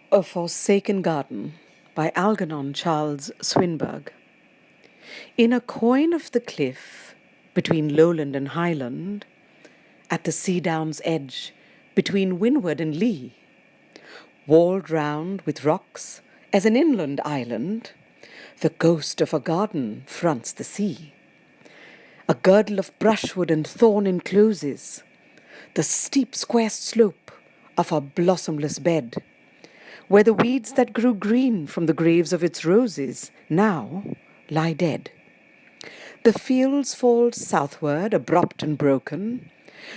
A Forsaken Garden by Algernon Charles Swinburne. In a coign of the cliff, between lowland and highland, at the sea down's edge, between windward and lee, walled round with rocks as an inland island, the ghost of a garden fronts the sea. A girdle of brushwood and thorn encloses the steep square slope of a blossomless bed, where the weeds that grew green from the graves of its roses now lie dead. The fields fall southward, abrupt and broken,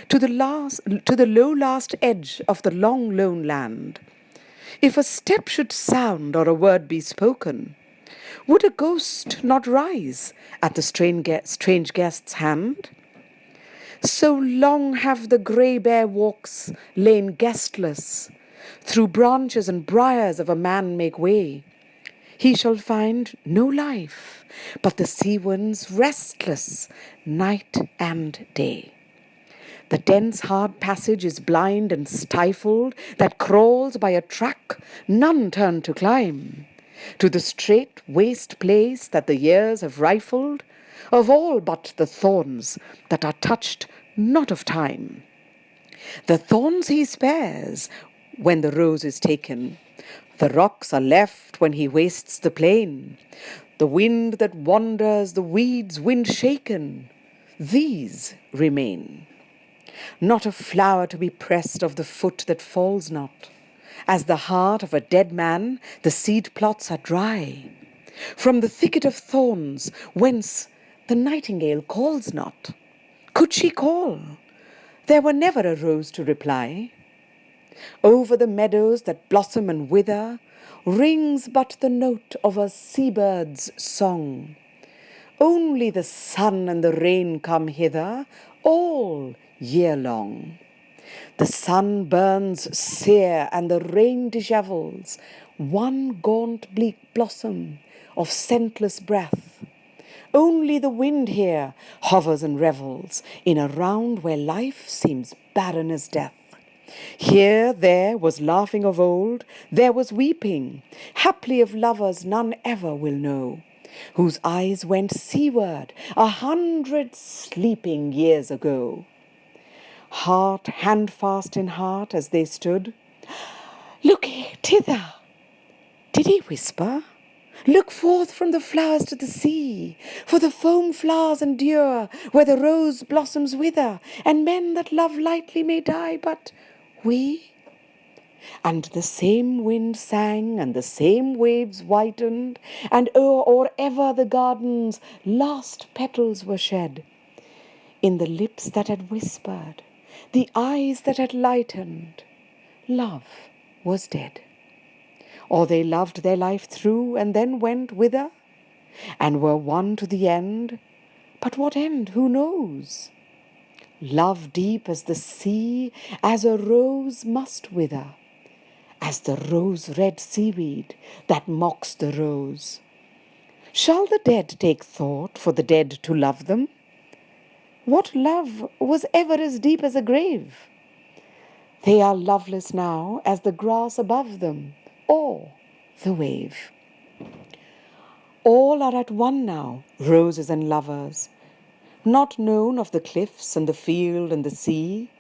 to the low last edge of the long lone land. If a step should sound or a word be spoken, would a ghost not rise at the strange guest's hand? So long have the grey bare walks lain guestless, through branches and briars of a man make way. He shall find no life, but the sea winds restless, night and day. The dense hard passage is blind and stifled, that crawls by a track none turn to climb, to the strait waste place that the years have rifled, of all but the thorns that are touched not of time. The thorns he spares when the rose is taken. The rocks are left when he wastes the plain. The wind that wanders, the weeds wind shaken, these remain. Not a flower to be pressed of the foot that falls not. As the heart of a dead man, the seed plots are dry. From the thicket of thorns, whence the nightingale calls not. Could she call? There were never a rose to reply. Over the meadows that blossom and wither rings but the note of a seabird's song. Only the sun and the rain come hither all year long. The sun burns sere and the rain dishevels one gaunt bleak blossom of scentless breath. Only the wind here hovers and revels in a round where life seems barren as death. Here, there was laughing of old, there was weeping, haply of lovers none ever will know, whose eyes went seaward 100 sleeping years ago. Heart handfast in heart as they stood, "Look thither!" Did he whisper? "Look forth from the flowers to the sea, for the foam flowers endure where the rose blossoms wither, and men that love lightly may die, but we?" And the same wind sang, and the same waves whitened, and o'er ever the garden's last petals were shed. In the lips that had whispered, the eyes that had lightened, love was dead. Or they loved their life through and then went whither, and were one to the end, but what end, who knows? Love deep as the sea, as a rose must wither, as the rose-red seaweed that mocks the rose. Shall the dead take thought for the dead to love them? What love was ever as deep as a grave? They are loveless now as the grass above them, or the wave. All are at one now, roses and lovers, not known of the cliffs and the field and the sea.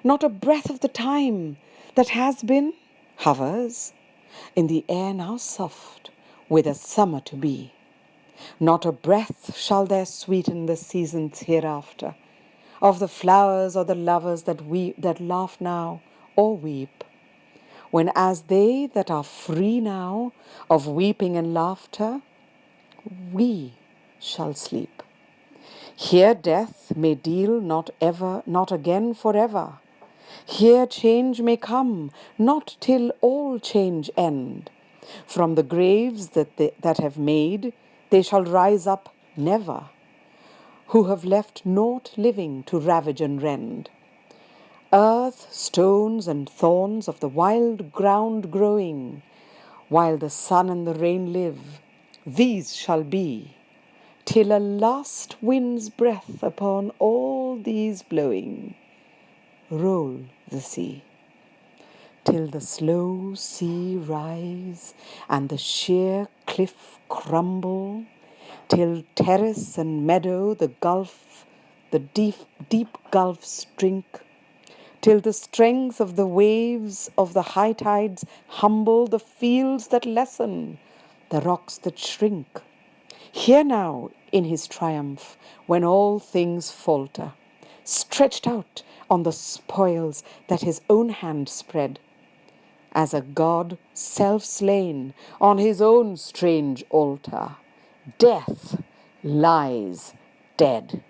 Not a breath of the time that has been hovers in the air now soft with a summer to be. Not a breath shall there sweeten the seasons hereafter, of the flowers or the lovers that laugh now or weep, when as they that are free now of weeping and laughter, we shall sleep. Here death may deal not again forever. Here change may come, not till all change end. From the graves that have made, they shall rise up never, who have left naught living to ravage and rend. Earth, stones, and thorns of the wild ground growing, while the sun and the rain live, these shall be, till a last wind's breath upon all these blowing, roll the sea. till the slow sea rise and the sheer cliff crumble, till terrace and meadow the deep gulfs drink, till the strength of the waves of the high tides humble the fields that lessen, the rocks that shrink. Here now, in his triumph, when all things falter, stretched out on the spoils that his own hand spread, as a god self-slain on his own strange altar, death lies dead.